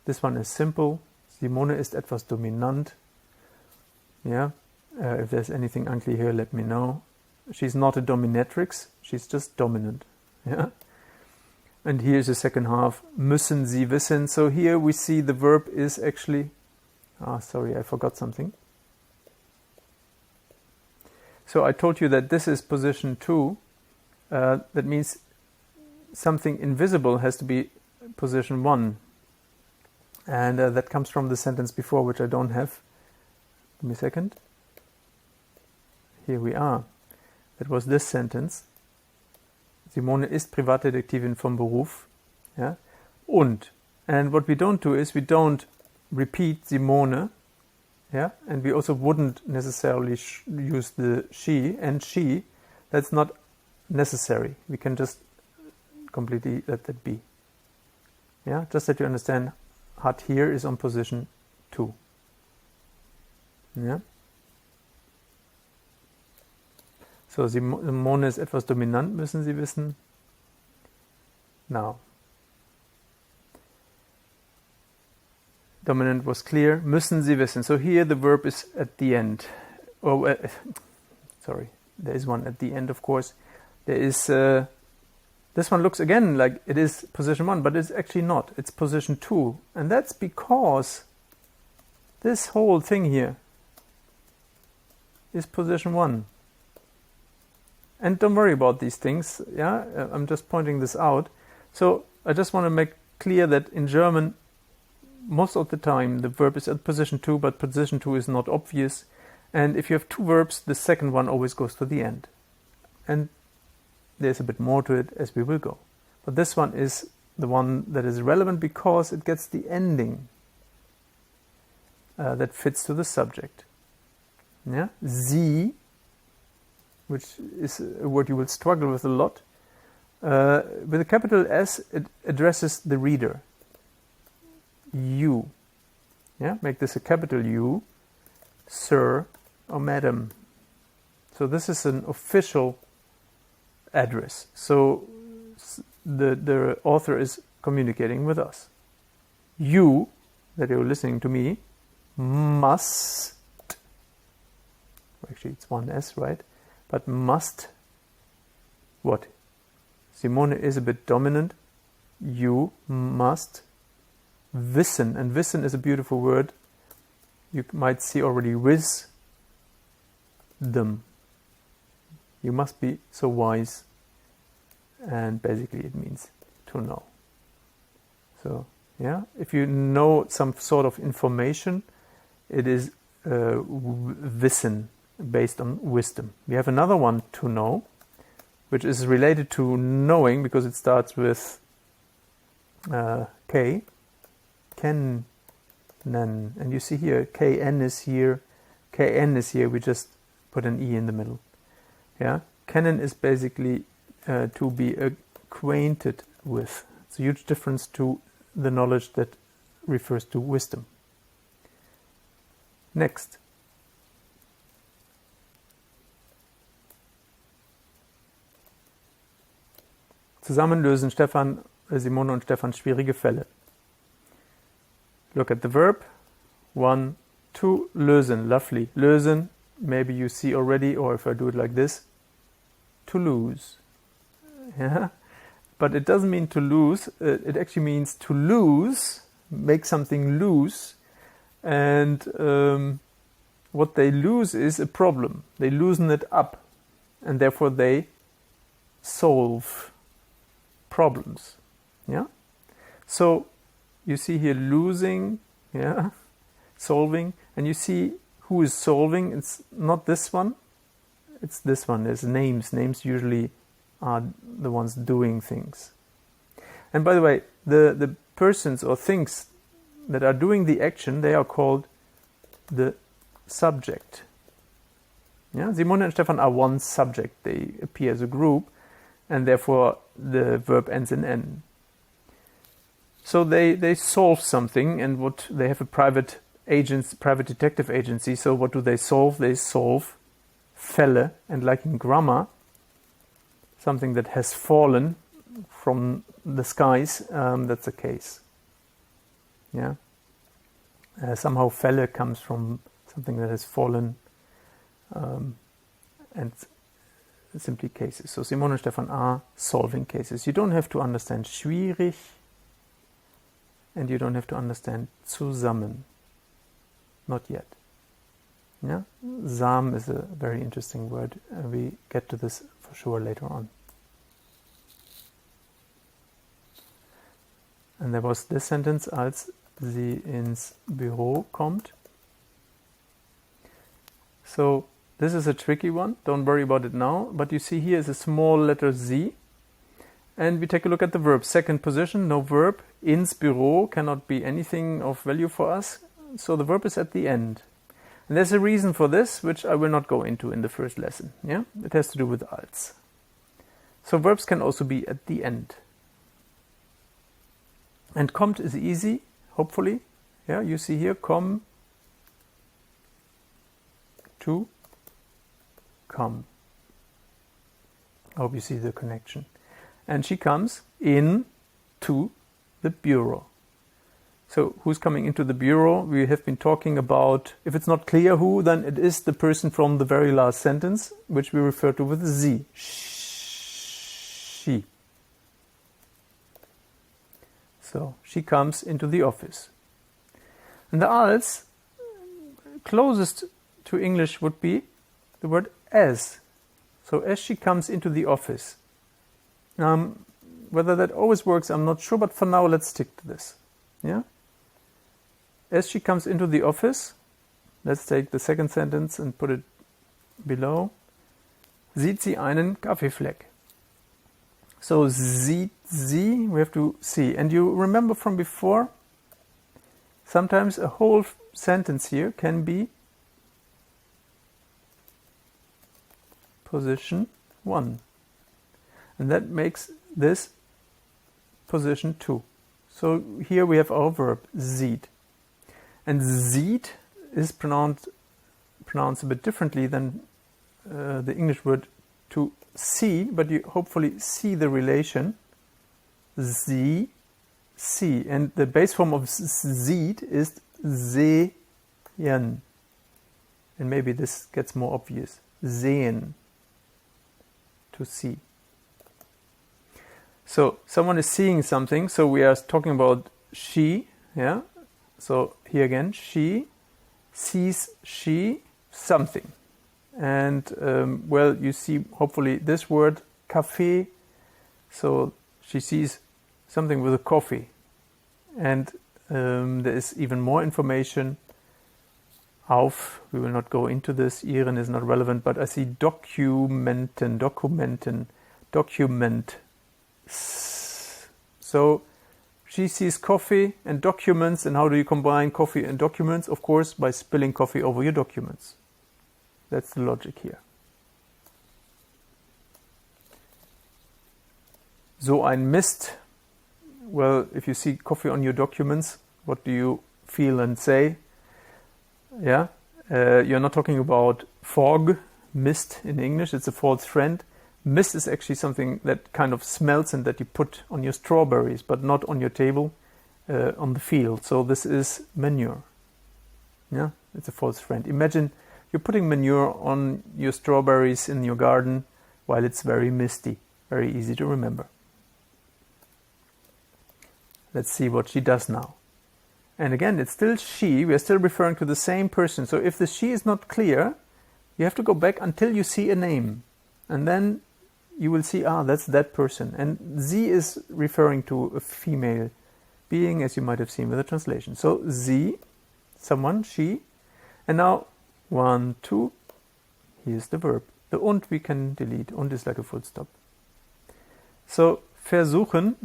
This one is simple. Simone ist etwas dominant. Yeah, if there's anything unclear here, let me know. She's not a dominatrix, she's just dominant. Yeah. And here's the second half, müssen Sie wissen. So here we see the verb is actually, sorry, I forgot something. So I told you that this is position 2. That means something invisible has to be position 1. And that comes from the sentence before, which I don't have. Give me a second. Here we are. That was this sentence. Simone ist Privatdetektivin vom Beruf. Yeah? And what we don't do is we don't repeat Simone. Yeah? And we also wouldn't necessarily use the she and she. That's not necessary. We can just completely let that be. Yeah? Just that you understand, hat here is on position 2. Yeah? So, Simone ist etwas dominant, müssen Sie wissen. Now, dominant was clear, müssen Sie wissen. So here the verb is at the end. Oh, sorry, there is one at the end, of course. There is, this one looks again like it is position 1, but it's actually not. It's position 2. And that's because this whole thing here is position 1. And don't worry about these things, yeah, I'm just pointing this out. So I just want to make clear that in German, most of the time the verb is at position 2, but position 2 is not obvious. And if you have 2 verbs, the second one always goes to the end. And there's a bit more to it as we will go. But this one is the one that is relevant because it gets the ending that fits to the subject. Yeah? Sie, which is a word you will struggle with a lot. With a capital S, it addresses the reader. You. Yeah, make this a capital U, sir or madam. So this is an official address. So the author is communicating with us. You, that you're listening to me, must, actually it's one S, right? But must, what? Simone is a bit dominant. You must wissen. And wissen is a beautiful word. You might see already wisdom. You must be so wise. And basically it means to know. So, yeah, if you know some sort of information, it is wissen, based on wisdom. We have another one, to know, which is related to knowing because it starts with K, kennen. And you see here, KN is here, KN is here, we just put an E in the middle. Yeah, kennen is basically to be acquainted with. It's a huge difference to the knowledge that refers to wisdom. Next. Zusammen lösen Simone und Stefan schwierige Fälle. Look at the verb. 1, 2, lösen. Lovely. Lösen, maybe you see already, or if I do it like this, to lose. Yeah? But it doesn't mean to lose. It actually means to lose, make something loose. And what they lose is a problem. They loosen it up. And therefore they solve problems. Yeah. So you see here losing, yeah, solving, and you see who is solving. It's not this one, it's this one. There's names. Names usually are the ones doing things. And by the way, the persons or things that are doing the action, they are called the subject. Yeah, Simone and Stefan are one subject. They appear as a group, and therefore the verb ends in N. So they solve something, and what they have a private detective agency. So what do they solve? They solve Fälle, and like in grammar, something that has fallen from the skies, that's a case. Yeah. Somehow Fälle comes from something that has fallen, and simply cases. So Simone and Stefan are solving cases. You don't have to understand schwierig, and you don't have to understand zusammen. Not yet. Yeah? Sam is a very interesting word. We get to this for sure later on. And there was this sentence, als sie ins Büro kommt. So this is a tricky one. Don't worry about it now. But you see here is a small letter Z. And we take a look at the verb. Second position, no verb. Ins Büro cannot be anything of value for us. So the verb is at the end. And there's a reason for this, which I will not go into in the first lesson. Yeah, it has to do with als. So verbs can also be at the end. And kommt is easy, hopefully. Yeah, you see here, komm, to, come. I hope you see the connection. And she comes in to the bureau. So who's coming into the bureau? We have been talking about, if it's not clear who, then it is the person from the very last sentence, which we refer to with sie. She. So she comes into the office. And the als closest to English would be the word as. So as she comes into the office. Whether that always works, I'm not sure, but for now let's stick to this. Yeah? As she comes into the office, let's take the second sentence and put it below. Sieht sie einen Kaffeefleck. So sieht sie, we have to see. And you remember from before, sometimes a whole sentence here can be position 1. And that makes this position 2. So here we have our verb, sieht. And sieht is pronounced a bit differently than the English word to see, but you hopefully see the relation. Sie, see. And the base form of sieht is sehen. And maybe this gets more obvious. Sehen. To see. So someone is seeing something, so we are talking about she, yeah? So here again, she sees something. And well, you see hopefully this word, café. So she sees something with a coffee. And there is even more information. Auf, we will not go into this. Ihren is not relevant, but I see document. So she sees coffee and documents. And how do you combine coffee and documents? Of course, by spilling coffee over your documents. That's the logic here. So ein Mist. Well, if you see coffee on your documents, what do you feel and say? Yeah, you're not talking about fog, mist in English. It's a false friend. Mist is actually something that kind of smells and that you put on your strawberries, but not on your table, on the field. So this is manure. Yeah, it's a false friend. Imagine you're putting manure on your strawberries in your garden while it's very misty. Very easy to remember. Let's see what she does now. And again, it's still she. We are still referring to the same person. So if the she is not clear, you have to go back until you see a name. And then you will see, that's that person. And sie is referring to a female being, as you might have seen with the translation. So sie, someone, she. And now 1, 2, here's the verb. The und we can delete. Und is like a full stop. So versuchen,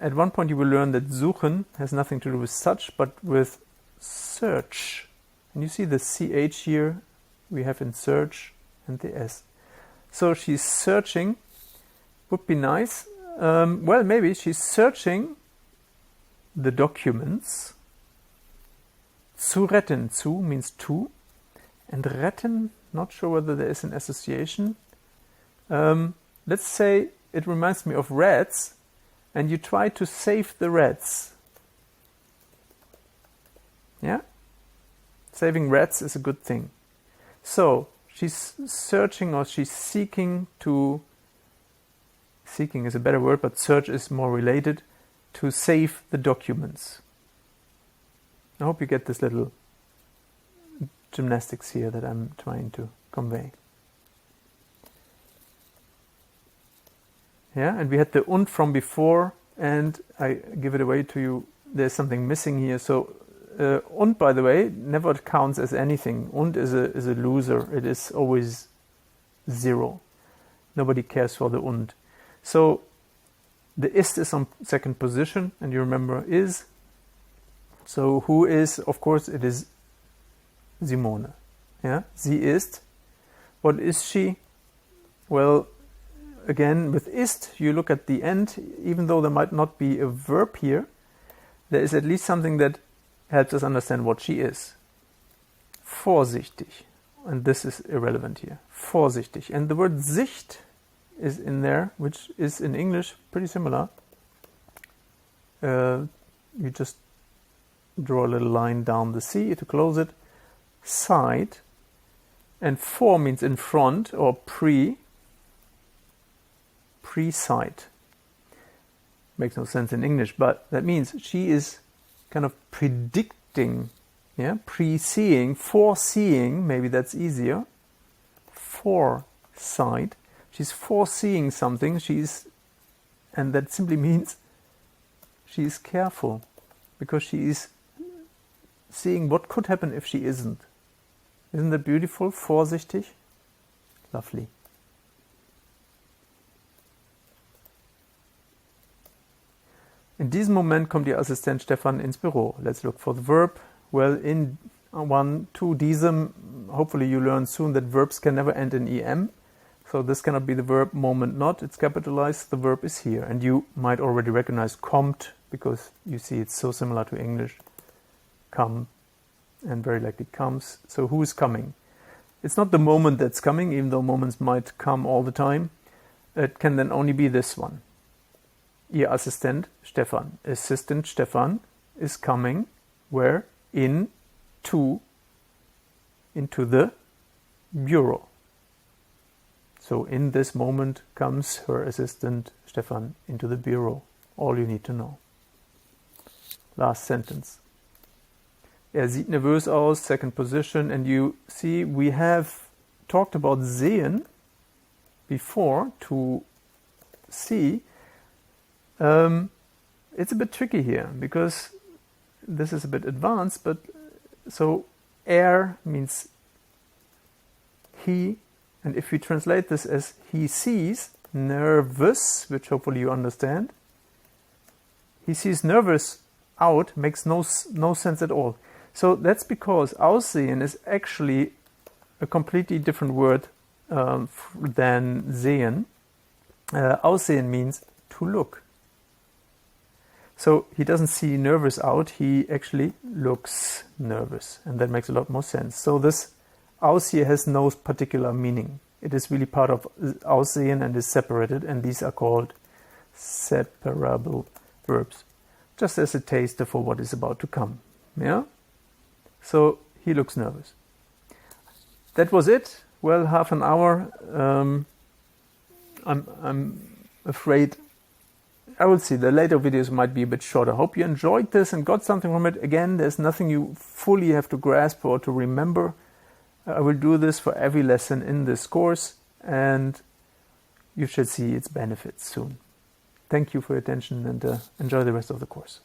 at one point you will learn that suchen has nothing to do with such, but with search. And you see the ch here, we have in search and the s. So she's searching, would be nice. Well, maybe she's searching the documents. Zu retten, zu means to. And retten, not sure whether there is an association. Let's say it reminds me of rats, and you try to save the rats. Yeah? Saving rats is a good thing. So, she's searching, or she's seeking to... Seeking is a better word, but search is more related, to save the documents. I hope you get this little gymnastics here that I'm trying to convey. Yeah, and we had the und from before, and I give it away to you. There's something missing here. So und, by the way, never counts as anything. Und is a loser. It is always 0. Nobody cares for the und. So the ist is on second position, and you remember is. So who is? Of course, it is Simone. Yeah, sie ist. What is she? Well, again, with ist, you look at the end. Even though there might not be a verb here, there is at least something that helps us understand what she is. Vorsichtig. And this is irrelevant here. Vorsichtig. And the word Sicht is in there, which is in English pretty similar. You just draw a little line down the C to close it. Side. And vor means in front, or pre-sight. Makes no sense in English, but that means she is kind of predicting, yeah, pre-seeing, foreseeing, maybe that's easier. Foresight. She's foreseeing something, and that simply means she is careful, because she is seeing what could happen if she isn't. Isn't that beautiful? Vorsichtig. Lovely. In diesem Moment kommt Ihr Assistent Stefan ins Büro. Let's look for the verb. Well, in to diesem, hopefully you learn soon that verbs can never end in em. So this cannot be the verb moment not. It's capitalized. The verb is here. And you might already recognize kommt, because you see it's so similar to English. Come, and very likely comes. So who is coming? It's not the moment that's coming, even though moments might come all the time. It can then only be this one. Ihr Assistent Stefan. Assistant Stefan is coming where? Into the bureau. So in this moment comes her assistant Stefan into the bureau. All you need to know. Last sentence. Sieht nervös aus, second position, and you see we have talked about sehen before, to see. It's a bit tricky here, because this is a bit advanced, but so means he, and if we translate this as he sees nervous, which hopefully you understand, he sees nervous out makes no sense at all. So that's because aussehen is actually a completely different word than sehen. Aussehen means to look. So he doesn't see nervous out, he actually looks nervous, and that makes a lot more sense. So this aus here has no particular meaning. It is really part of aussehen and is separated, and these are called separable verbs, just as a taster for what is about to come. Yeah? So he looks nervous. That was it. Well, half an hour. I'm afraid I will see. The later videos might be a bit shorter. Hope you enjoyed this and got something from it. Again, there's nothing you fully have to grasp or to remember. I will do this for every lesson in this course, and you should see its benefits soon. Thank you for your attention, and enjoy the rest of the course.